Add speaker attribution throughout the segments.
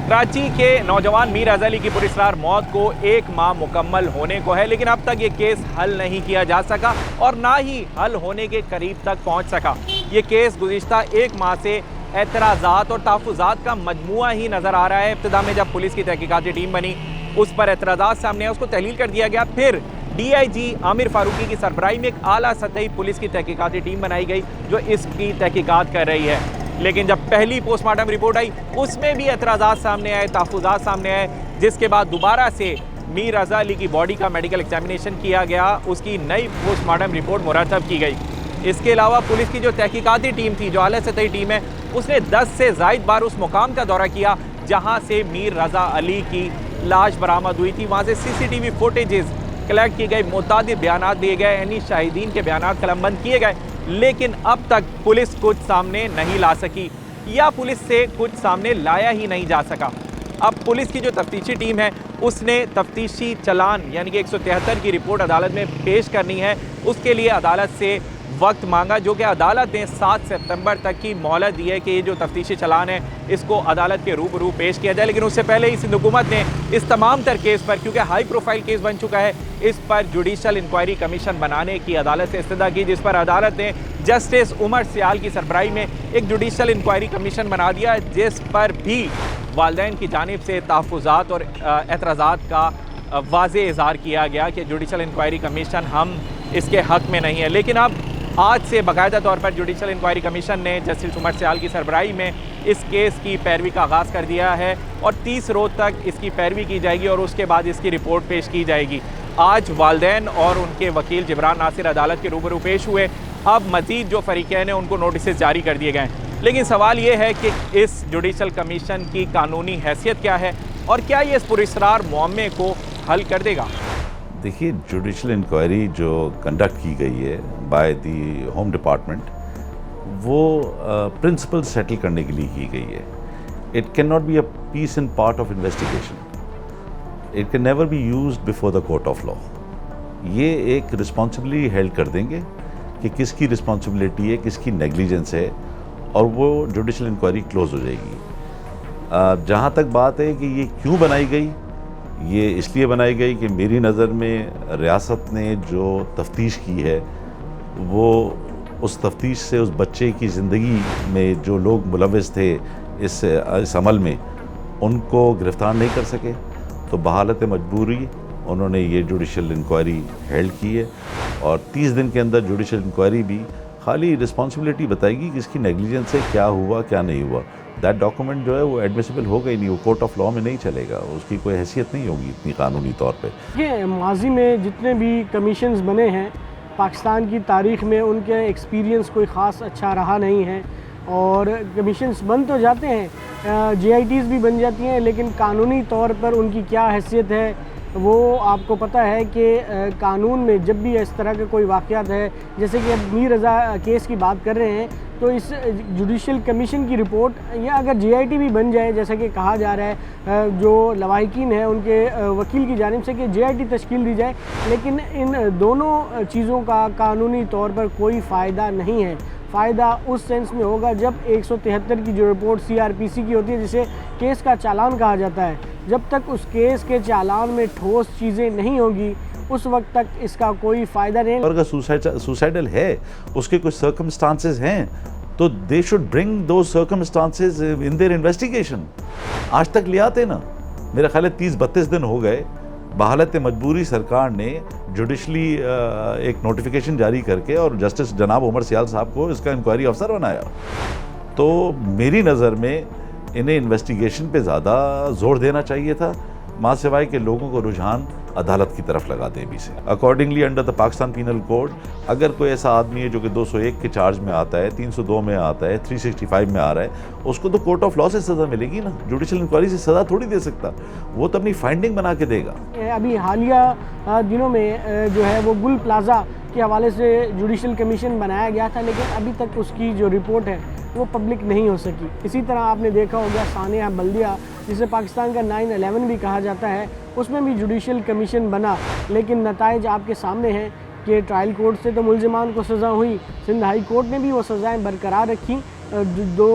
Speaker 1: कराची के नौजवान मीर रज़ा अली की पुरस्रार मौत को 1 माह मुकम्मल होने को है, लेकिन अब तक ये केस हल नहीं किया जा सका और ना ही हल होने के करीब तक पहुंच सका। ये केस गुज़िश्ता 1 माह से एतराज़ात और तहफ़्फ़ुज़ात का मजमुआ ही नज़र आ रहा है। इब्तिदा में जब पुलिस की तहकीकाती टीम बनी, उस पर एतराज़ात सामने आए, उसको तहलील कर दिया गया। फिर DIG आमिर फारूकी की सरबराही में एक आला सतही पुलिस की तहकीकाती टीम बनाई गई जो इसकी तहकीकात कर रही है। लेकिन जब पहली पोस्टमार्टम रिपोर्ट आई, उसमें भी एतराज़ात सामने आए, तहफ़्फ़ुज़ात सामने आए, जिसके बाद दोबारा से मीर रज़ा अली की बॉडी का मेडिकल एग्जामिनेशन किया गया, उसकी नई पोस्टमार्टम रिपोर्ट मुरतब की गई। इसके अलावा पुलिस की जो तहकीकाती टीम थी, जो आला सतही टीम है, उसने 10 से ज़ायद बार उस मुकाम का दौरा किया जहाँ से मीर रज़ा अली की लाश बरामद हुई थी। वहाँ से CCTV फुटेजेस कलेक्ट की गई, मुतादिद बयानात दिए गए, यानी शाहिदीन के बयानात कलमबंद किए गए, लेकिन अब तक पुलिस कुछ सामने नहीं ला सकी या पुलिस से कुछ सामने लाया ही नहीं जा सका। अब पुलिस की जो तफ्तीशी टीम है, उसने तफ्तीशी चलान यानी कि 173 की रिपोर्ट अदालत में पेश करनी है। उसके लिए अदालत से वक्त मांगा, जो कि अदालत ने 7 सितंबर तक की मोहलत दी है कि ये जो तफ्तीशी चलान है इसको अदालत के रूबरू पेश किया जाए। लेकिन उससे पहले ही सिंध हुकूमत ने इस तमाम तर केस पर, क्योंकि हाई प्रोफाइल केस बन चुका है, इस पर जुडिशल इंक्वायरी कमीशन बनाने की अदालत से इस्तदा की, जिस पर अदालत ने जस्टिस उमर सियाल की सरबराही में एक जुडिशल इंक्वायरी कमीशन बना दिया, जिस पर भी वालिदैन की जानिब से तहफ़्फ़ुज़ात और एतराज़ात का वाज़े इज़हार किया गया कि जुडिशल इंक्वायरी कमीशन हम इसके हक़ में नहीं है। लेकिन अब आज से बाकायदा तौर पर जुडिशल इंक्वायरी कमीशन ने जस्टिस उमर सियाल की सरबराही में इस केस की पैरवी का आगाज़ कर दिया है और 30 रोज़ तक इसकी पैरवी की जाएगी और उसके बाद इसकी रिपोर्ट पेश की जाएगी। आज वालिदैन और उनके वकील जिब्रान नासिर अदालत के रूबरू पेश हुए। अब मज़ीद जो फ़रीक़ैन हैं उनको नोटिस जारी कर दिए गए। लेकिन सवाल ये है कि इस जुडिशल कमीशन की कानूनी हैसियत क्या है और क्या ये इस पुरस्रार मुअम्मे को हल कर देगा?
Speaker 2: देखिए, जुडिशल इंक्वायरी जो कंडक्ट की गई है बाय दी होम डिपार्टमेंट, वो प्रिंसिपल सेटल करने के लिए की गई है। It can not be a piece and part of investigation. It can never be used before the court of law. ये एक रिस्पॉन्सिबिलिटी हेल्ड कर देंगे कि किसकी रिस्पॉन्सिबिलिटी है, किसकी नेग्लिजेंस है, और वो जुडिशल इंक्वायरी क्लोज हो जाएगी। जहाँ तक बात है कि ये क्यों बनाई गई, ये इसलिए बनाई गई कि मेरी नज़र में रियासत ने जो तफ्तीश की है, वो उस तफ्तीश से उस बच्चे की ज़िंदगी में जो लोग मुलव्वस थे इस अमल में, उनको गिरफ़्तार नहीं कर सके। तो बहालत मजबूरी उन्होंने ये जुडिशल इंक्वायरी हेल्ड की है और 30 दिन के अंदर जुडिशल इंक्वायरी भी खाली रिस्पॉन्सिबिलिटी बताएगी कि इसकी नेग्लिजेंस से क्या हुआ क्या नहीं हुआ। दैट डॉक्यूमेंट जो है वो एडमिसिबल होगा ही नहीं, वो कोर्ट ऑफ लॉ में नहीं चलेगा, उसकी कोई हैसियत नहीं होगी इतनी कानूनी तौर पे।
Speaker 3: ये माजी में जितने भी कमीशंस बने हैं पाकिस्तान की तारीख़ में, उनके एक्सपीरियंस कोई ख़ास अच्छा रहा नहीं है और कमीशंस बन तो जाते हैं, JITs भी बन जाती हैं, लेकिन कानूनी तौर पर उनकी क्या हैसियत है वो आपको पता है कि कानून में जब भी इस तरह के कोई वाक़यात है, जैसे कि अब मीर रज़ा केस की बात कर रहे हैं, तो इस जुडिशल कमीशन की रिपोर्ट या अगर JIT भी बन जाए, जैसा कि कहा जा रहा है, जो लवाहिकीन है उनके वकील की जानिब से कि JIT तश्कील दी जाए, लेकिन इन दोनों चीज़ों का कानूनी तौर पर कोई फ़ायदा नहीं है। फ़ायदा उस सेंस में होगा जब 173 की जो रिपोर्ट CRPC की होती है, जिसे केस का चालान कहा जाता है, जब तक उस केस के चालान में ठोस चीज़ें नहीं होगी उस वक्त तक इसका कोई फ़ायदा नहीं।
Speaker 2: और अगर सुसाइडल है, उसके कुछ सर्कमस्टांसेस हैं, तो दे शुड ब्रिंग दो सर्कमस्टांसेस इन देयर इन्वेस्टिगेशन। आज तक ले आते ना, मेरा ख्याल है 30-32 दिन हो गए, बहालत मजबूरी सरकार ने जुडिशली एक नोटिफिकेशन जारी करके और जस्टिस जनाब उमर सियाल साहब को इसका इंक्वायरी अफसर बनाया। तो मेरी नज़र में इन्हें इन्वेस्टिगेशन पे ज़्यादा जोर देना चाहिए था, माँ सिवाय के लोगों को रुझान अदालत की तरफ लगा दे भी से। Accordingly under the Pakistan penal code, अगर कोई ऐसा आदमी है जो कि 201 के चार्ज में आता है, 302 में आता है, 365 में आ रहा है, उसको तो कोर्ट ऑफ लॉ से सज़ा मिलेगी ना, जुडिशल इंक्वायरी से सज़ा थोड़ी दे सकता। वो तो अपनी फाइंडिंग बना के देगा।
Speaker 3: अभी हालिया दिनों में जो है वो गुल प्लाजा के हवाले से जुडिशल कमीशन बनाया गया था, लेकिन अभी तक उसकी जो रिपोर्ट है वो पब्लिक नहीं हो सकी। इसी तरह आपने देखा होगा सानिया बल्दिया, जिसे पाकिस्तान का 9/11 भी कहा जाता है, उसमें भी जुडिशल कमीशन बना, लेकिन नताइज आपके सामने हैं कि ट्रायल कोर्ट से तो मुलजिमान को सज़ा हुई, सिंध हाई कोर्ट ने भी वो सज़ाएँ बरकरार रखी, दो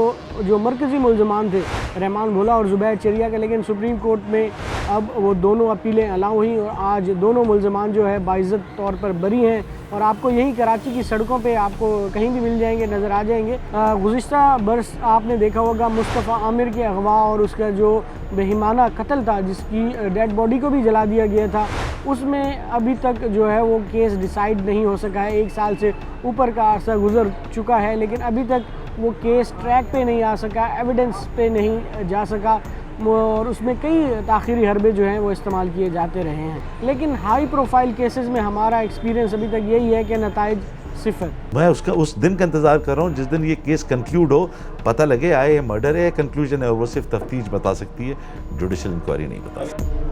Speaker 3: जो मरकज़ी मुल्ज़मान थे रहमान भोला और ज़ुबैर चरिया के, लेकिन सुप्रीम कोर्ट में अब वो दोनों अपीलें अलाउ हुई और आज दोनों मुल्ज़मान जो है बाइज़्ज़त तौर पर बरी हैं और आपको यही कराची की सड़कों पे आपको कहीं भी मिल जाएंगे, नज़र आ जाएंगे। गुज़िश्ता बरस आपने देखा होगा मुस्तफ़ा आमिर के अगवा और उसका जो बेहिमाना कत्ल था, जिसकी डेड बॉडी को भी जला दिया गया था, उसमें अभी तक जो है वो केस डिसाइड नहीं हो सका है। 1 साल से ऊपर का अरसा गुजर चुका है, लेकिन अभी तक वो केस ट्रैक पे नहीं आ सका, एविडेंस पे नहीं जा सका और उसमें कई ताख़ीरी हरबे जो हैं वो इस्तेमाल किए जाते रहे हैं। लेकिन हाई प्रोफाइल केसेस में हमारा एक्सपीरियंस अभी तक यही है कि नताइज सिफर।
Speaker 2: मैं उसका उस दिन का इंतज़ार कर रहा हूँ जिस दिन ये केस कंक्लूड हो, पता लगे आए ये मर्डर है या कंक्लूजन है, और वो सिर्फ तफ्तीश बता सकती है, जुडिशल इंक्वायरी नहीं बता सकती।